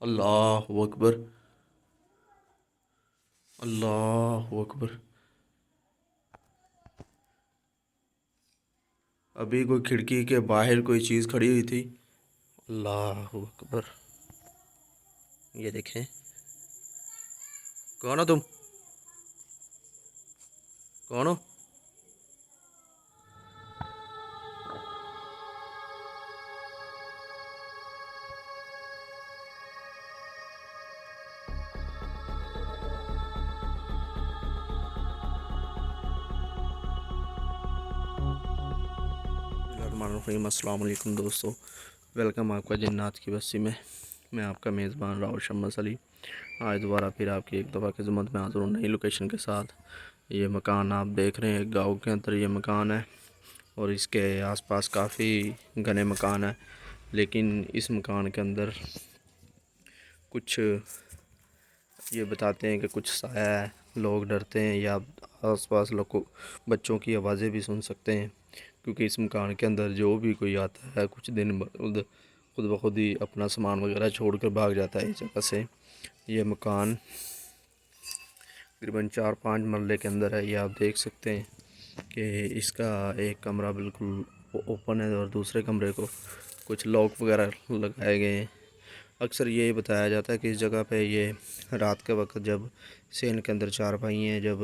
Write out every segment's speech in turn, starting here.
अल्लाह अकबर। अल्लाह अकबर। अभी कोई खिड़की के बाहर कोई चीज़ खड़ी हुई थी। अल्लाह अकबर। ये देखें। कौन हो तुम? कौन हो? अस्सलाम वालेकुम दोस्तों, वेलकम आपका जन्नत की बस्ती में। मैं आपका मेज़बान राहुल शम्स अली आज दोबारा फिर आपकी एक दफ़ा खिदमत में हाज़िर हूँ नई लोकेशन के साथ। ये मकान आप देख रहे हैं, गांव के अंदर ये मकान है और इसके आसपास काफ़ी घने मकान है। लेकिन इस मकान के अंदर कुछ ये बताते हैं कि कुछ साया है, लोग डरते हैं या आसपास लोगों बच्चों की आवाज़ें भी सुन सकते हैं, क्योंकि इस मकान के अंदर जो भी कोई आता है कुछ दिन बाद खुद ब खुद ही अपना सामान वगैरह छोड़कर भाग जाता है इस जगह से। ये मकान तकरीबन 4-5 मरले के अंदर है। ये आप देख सकते हैं कि इसका एक कमरा बिल्कुल ओपन है और दूसरे कमरे को कुछ लॉक वगैरह लगाए गए हैं। अक्सर ये बताया जाता है कि इस जगह पे ये रात के वक्त जब सेन के अंदर चारपाइयाँ जब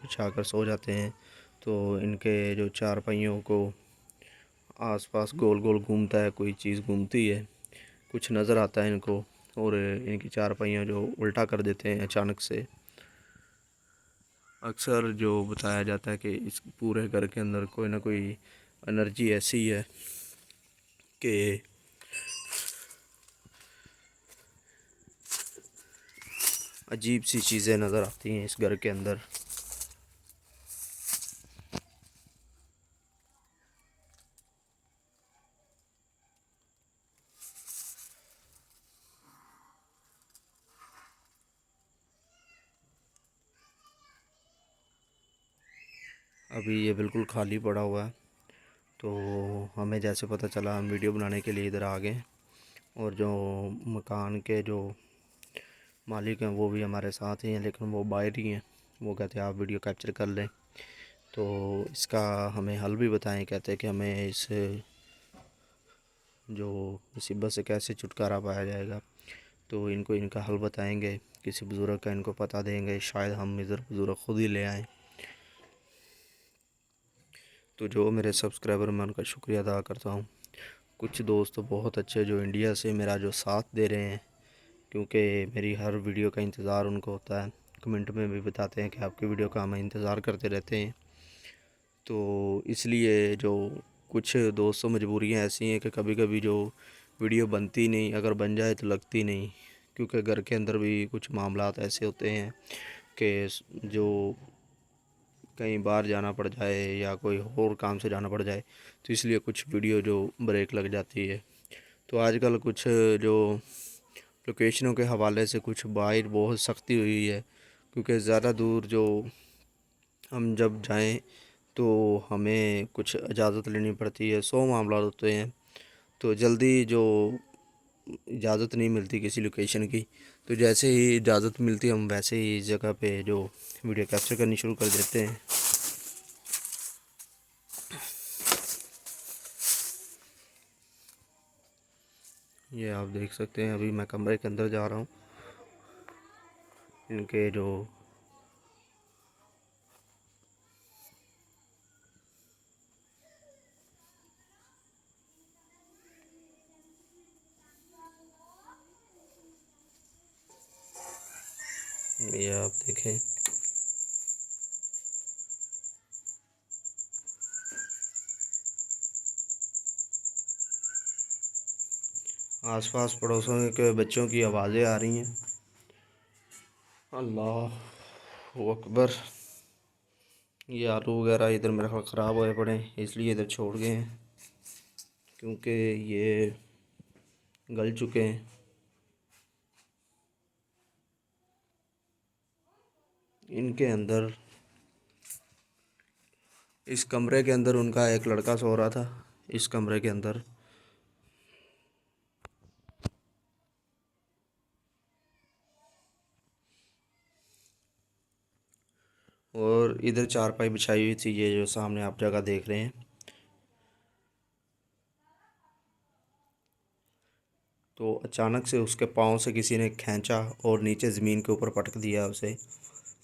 बिछाकर सो जाते हैं तो इनके जो चारपाइयों को आसपास गोल गोल घूमता है, कोई चीज़ घूमती है, कुछ नज़र आता है इनको और इनकी चारपाइयाँ जो उल्टा कर देते हैं अचानक से। अक्सर जो बताया जाता है कि इस पूरे घर के अंदर कोई ना कोई एनर्जी ऐसी है कि अजीब सी चीज़ें नज़र आती हैं इस घर के अंदर। अभी ये बिल्कुल खाली पड़ा हुआ है, तो हमें जैसे पता चला हम वीडियो बनाने के लिए इधर आ गए और जो मकान के जो मालिक हैं वो भी हमारे साथ ही हैं, लेकिन वो बाहर ही हैं। वो कहते हैं आप वीडियो कैप्चर कर लें, तो इसका हमें हल भी बताएं। कहते हैं कि हमें इस जो मुसीबत से कैसे छुटकारा पाया जाएगा, तो इनको इनका हल बताएंगे, किसी बुज़ुर्ग का इनको पता देंगे, शायद हम इधर बुज़ुर्ग ख़ुद ही ले आएँ। तो जो मेरे सब्सक्राइबर मैं उनका शुक्रिया अदा करता हूँ। कुछ दोस्त तो बहुत अच्छे जो इंडिया से मेरा जो साथ दे रहे हैं, क्योंकि मेरी हर वीडियो का इंतज़ार उनको होता है। कमेंट में भी बताते हैं कि आपकी वीडियो का हम इंतज़ार करते रहते हैं। तो इसलिए जो कुछ दोस्तों मजबूरियाँ ऐसी हैं कि कभी कभी जो वीडियो बनती नहीं, अगर बन जाए तो लगती नहीं, क्योंकि घर के अंदर भी कुछ मामलात ऐसे होते हैं कि जो कहीं बाहर जाना पड़ जाए या कोई और काम से जाना पड़ जाए, तो इसलिए कुछ वीडियो जो ब्रेक लग जाती है। तो आजकल कुछ जो लोकेशनों के हवाले से कुछ बाहर बहुत सख्ती हुई है, क्योंकि ज़्यादा दूर जो हम जब जाएं तो हमें कुछ इजाज़त लेनी पड़ती है, 100 मामला होते हैं, तो जल्दी जो इजाज़त नहीं मिलती किसी लोकेशन की। तो जैसे ही इजाज़त मिलती है हम वैसे ही इस जगह पे जो वीडियो कैप्चर करनी शुरू कर देते हैं। ये आप देख सकते हैं, अभी मैं कमरे के अंदर जा रहा हूँ। इनके जो ये आप देखें, आसपास पड़ोसों के बच्चों की आवाज़ें आ रही हैं। अल्लाह अकबर। ये आलू वगैरह इधर मेरे ख्याल ख़राब हुए पड़े हैं, इसलिए इधर छोड़ गए हैं, क्योंकि ये गल चुके हैं। इनके अंदर इस कमरे के अंदर उनका एक लड़का सो रहा था, इस कमरे के अंदर। और इधर चारपाई बिछाई हुई थी, ये जो सामने आप जगह देख रहे हैं। तो अचानक से उसके पाँव से किसी ने खींचा और नीचे ज़मीन के ऊपर पटक दिया उसे।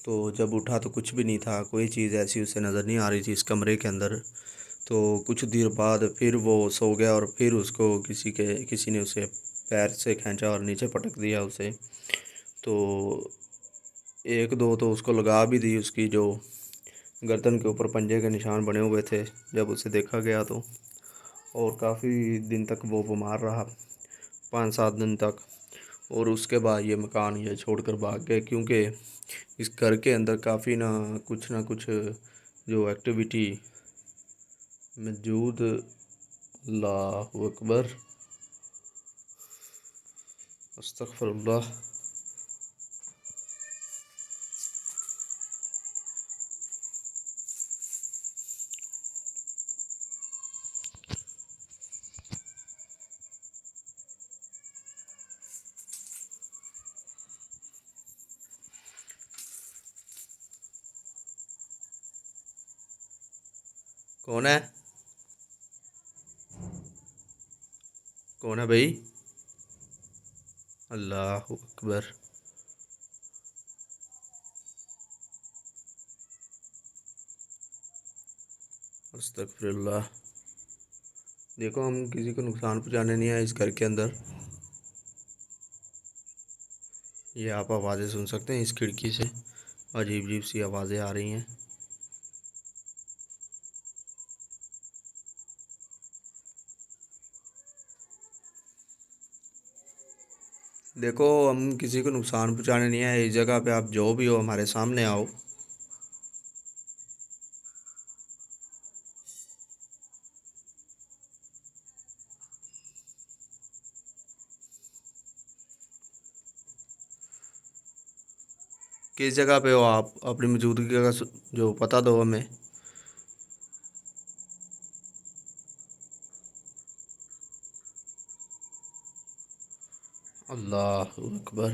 तो जब उठा तो कुछ भी नहीं था, कोई चीज़ ऐसी उसे नज़र नहीं आ रही थी इस कमरे के अंदर। तो कुछ देर बाद फिर वो सो गया और फिर उसको किसी ने उसे पैर से खींचा और नीचे पटक दिया उसे। तो एक दो तो उसको लगा भी दी, उसकी जो गर्दन के ऊपर पंजे के निशान बने हुए थे जब उसे देखा गया तो। और काफ़ी दिन तक वो बीमार रहा, 5-7 दिन तक। और उसके बाद ये मकान ये छोड़कर भाग गए, क्योंकि इस घर के अंदर काफ़ी ना कुछ जो एक्टिविटी मौजूद। अल्लाह अकबर, अस्तगफिरुल्लाह। कौन है? कौन है भाई? अल्लाह अकबर। अस्तगफिरुल्लाह। देखो, हम किसी को नुकसान पहुंचाने नहीं आए इस घर के अंदर। ये आप आवाज़ें सुन सकते हैं इस खिड़की से, अजीब अजीब सी आवाज़ें आ रही हैं। देखो, हम किसी को नुकसान पहुंचाने नहीं आए इस जगह पे। आप जो भी हो हमारे सामने आओ। किस जगह पे हो आप? अपनी मौजूदगी का जो पता दो हमें। अल्लाह अकबर।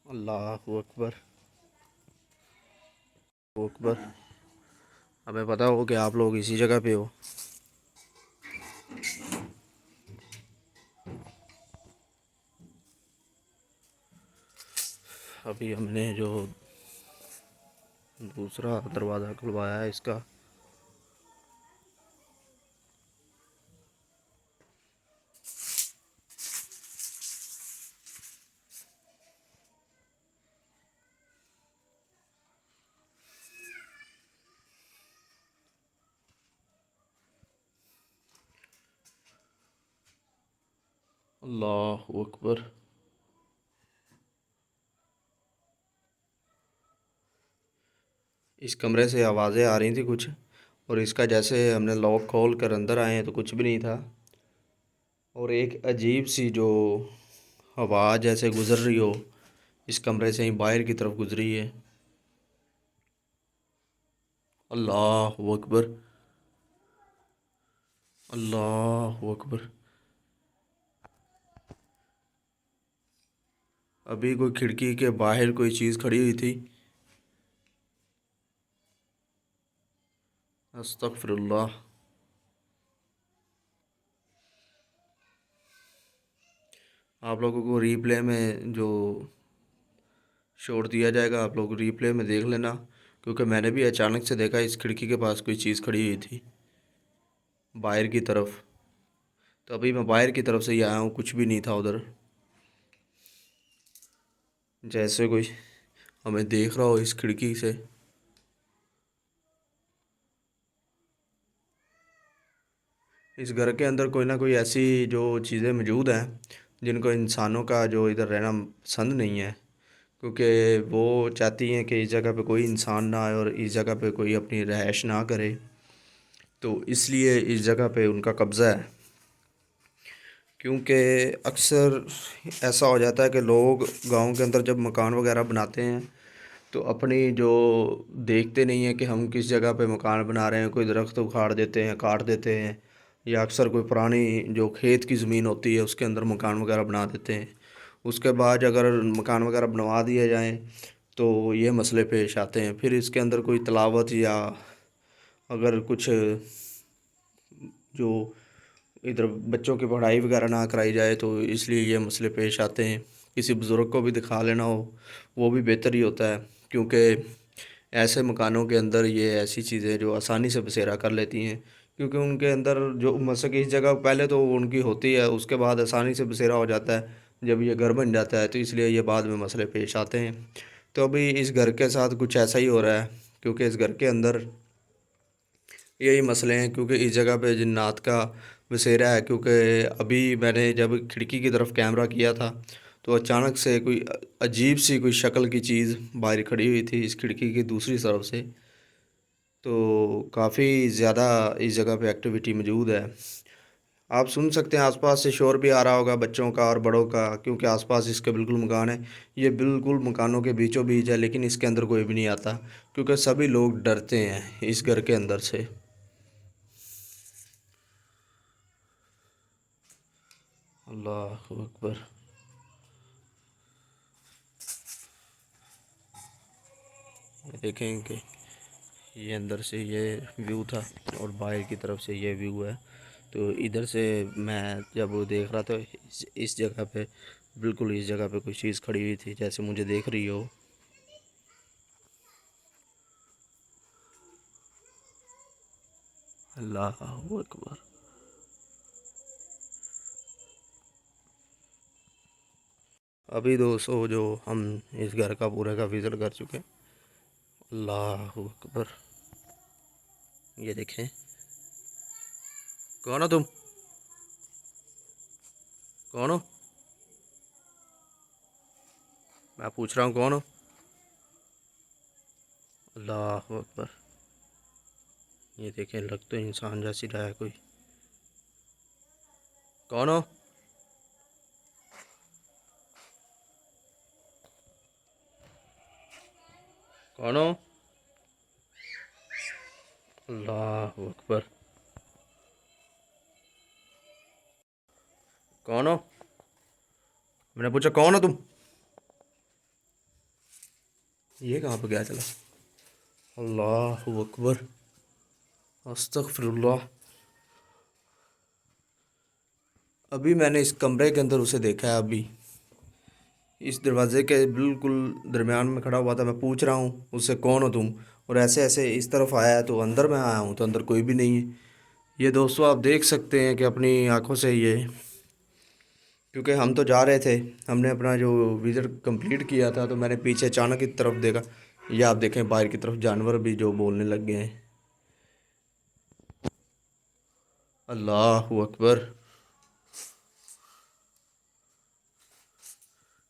अल्लाह अकबर अकबर। हमें पता हो कि आप लोग इसी जगह पे हो। अभी हमने जो दूसरा दरवाज़ा खुलवाया है इसका। अल्लाह अकबर। इस कमरे से आवाज़ें आ रही थी कुछ, और इसका जैसे हमने लॉक खोल कर अंदर आए हैं तो कुछ भी नहीं था। और एक अजीब सी जो हवा जैसे गुज़र रही हो इस कमरे से ही बाहर की तरफ गुजरी है। अल्लाह अकबर। अल्लाह अकबर। अभी कोई खिड़की के बाहर कोई चीज़ खड़ी हुई थी। अस्तगफिरुल्लाह। आप लोगों को रीप्ले में जो छोड़ दिया जाएगा, आप लोग रीप्ले में देख लेना, क्योंकि मैंने भी अचानक से देखा इस खिड़की के पास कोई चीज़ खड़ी हुई थी बाहर की तरफ। तो अभी मैं बाहर की तरफ से ही आया हूँ, कुछ भी नहीं था उधर। जैसे कोई हमें देख रहा हो इस खिड़की से। इस घर के अंदर कोई ना कोई ऐसी जो चीज़ें मौजूद हैं जिनको इंसानों का जो इधर रहना पसंद नहीं है, क्योंकि वो चाहती हैं कि इस जगह पे कोई इंसान ना आए और इस जगह पे कोई अपनी रहाइश ना करे। तो इसलिए इस जगह पे उनका कब्ज़ा है। क्योंकि अक्सर ऐसा हो जाता है कि लोग गांव के अंदर जब मकान वगैरह बनाते हैं तो अपनी जो देखते नहीं हैं कि हम किस जगह पे मकान बना रहे हैं, कोई दरख्त उखाड़ देते हैं, काट देते हैं, या अक्सर कोई पुरानी जो खेत की ज़मीन होती है उसके अंदर मकान वगैरह बना देते हैं। उसके बाद अगर मकान वगैरह बनवा दिए जाएं तो ये मसले पेश आते हैं। फिर इसके अंदर कोई तलावत या अगर कुछ जो इधर बच्चों की पढ़ाई वगैरह ना कराई जाए तो इसलिए ये मसले पेश आते हैं। किसी बुज़ुर्ग को भी दिखा लेना हो वो भी बेहतर ही होता है, क्योंकि ऐसे मकानों के अंदर ये ऐसी चीज़ें जो आसानी से बसेरा कर लेती हैं, क्योंकि उनके अंदर जो मसक इस जगह पहले तो उनकी होती है, उसके बाद आसानी से बसेरा हो जाता है जब ये घर बन जाता है, तो इसलिए ये बाद में मसले पेश आते हैं। तो अभी इस घर के साथ कुछ ऐसा ही हो रहा है, क्योंकि इस घर के अंदर यही मसले हैं, क्योंकि इस जगह पे जिन्नात का बसेरा है। क्योंकि अभी मैंने जब खिड़की की तरफ कैमरा किया था तो अचानक से कोई अजीब सी कोई शक्ल की चीज़ बाहर खड़ी हुई थी इस खिड़की की दूसरी तरफ से। तो काफ़ी ज़्यादा इस जगह पे एक्टिविटी मौजूद है। आप सुन सकते हैं आसपास से शोर भी आ रहा होगा बच्चों का और बड़ों का, क्योंकि आसपास इसके बिल्कुल मकान है। ये बिल्कुल मकानों के बीचों बीच है, लेकिन इसके अंदर कोई भी नहीं आता क्योंकि सभी लोग डरते हैं इस घर के अंदर से। अल्लाह अकबर। ये देखें कि ये अंदर से ये व्यू था और बाहर की तरफ से ये व्यू है। तो इधर से मैं जब वो देख रहा था इस जगह पे, बिल्कुल इस जगह पे कोई चीज़ खड़ी हुई थी जैसे मुझे देख रही हो। अल्लाह अकबर। अभी दोस्तों जो हम इस घर का पूरे का विज़िट कर चुके हैं। अल्लाह अकबर। ये देखें। कौन हो तुम? कौन हो? मैं पूछ रहा हूँ कौन हो? अल्लाह अकबर। ये देखें, लग तो इंसान जैसी रहा है कोई। कौन हो? कौन हो? अल्लाह अकबर। कौन हो? मैंने पूछा कौन हो तुम? ये कहाँ पे गया चला? अल्लाह अकबर। अस्तगफिरुल्लाह। अभी मैंने इस कमरे के अंदर उसे देखा है। अभी इस दरवाजे के बिल्कुल दरमियान में खड़ा हुआ था। मैं पूछ रहा हूँ उससे कौन हो तुम, और ऐसे ऐसे इस तरफ आया है तो अंदर मैं आया हूँ तो अंदर कोई भी नहीं है। ये दोस्तों आप देख सकते हैं कि अपनी आंखों से ये, क्योंकि हम तो जा रहे थे, हमने अपना जो विज़िट कंप्लीट किया था, तो मैंने पीछे अचानक की तरफ देखा। ये आप देखें बाहर की तरफ जानवर भी जो बोलने लग गए हैं। अल्लाह अकबर।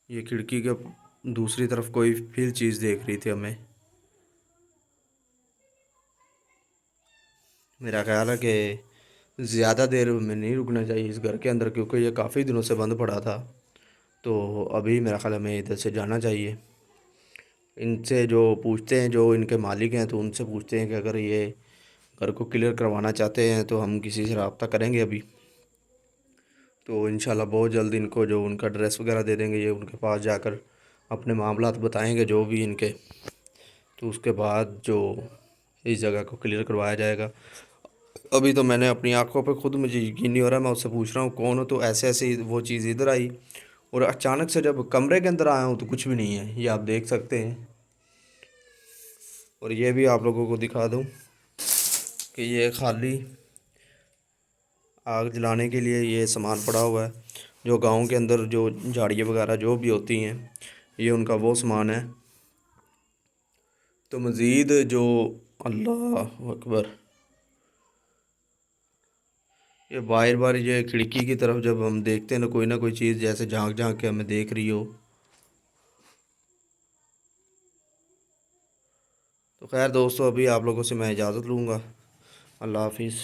ये खिड़की के दूसरी तरफ कोई फिर चीज़ देख रही थी हमें। मेरा ख्याल है कि ज़्यादा देर में नहीं रुकना चाहिए इस घर के अंदर, क्योंकि ये काफ़ी दिनों से बंद पड़ा था। तो अभी मेरा ख्याल है हमें इधर से जाना चाहिए। इनसे जो पूछते हैं, जो इनके मालिक हैं, तो उनसे पूछते हैं कि अगर ये घर को क्लियर करवाना चाहते हैं तो हम किसी से रब्ता करेंगे अभी। तो इंशाल्लाह बहुत जल्द इनको जो उनका ड्रेस वगैरह दे देंगे, ये उनके पास जाकर अपने मामलात बताएंगे जो भी इनके। तो उसके बाद जो इस जगह को क्लियर करवाया जाएगा। अभी तो मैंने अपनी आंखों पे खुद, मुझे यकीन नहीं हो रहा, मैं उससे पूछ रहा हूँ कौन हो, तो ऐसे ऐसे ही वो चीज़ इधर आई। और अचानक से जब कमरे के अंदर आया हूँ तो कुछ भी नहीं है, ये आप देख सकते हैं। और ये भी आप लोगों को दिखा दूँ कि ये खाली आग जलाने के लिए ये सामान पड़ा हुआ है। जो गांव के अंदर जो झाड़ियाँ वगैरह जो भी होती हैं, ये उनका वो सामान है। तो मज़ीद जो, अल्लाह अकबर। ये बार बार ये खिड़की की तरफ जब हम देखते हैं ना कोई चीज़ जैसे झांक झांक के हमें देख रही हो। तो खैर दोस्तों, अभी आप लोगों से मैं इजाज़त लूँगा। अल्लाह हाफिज़।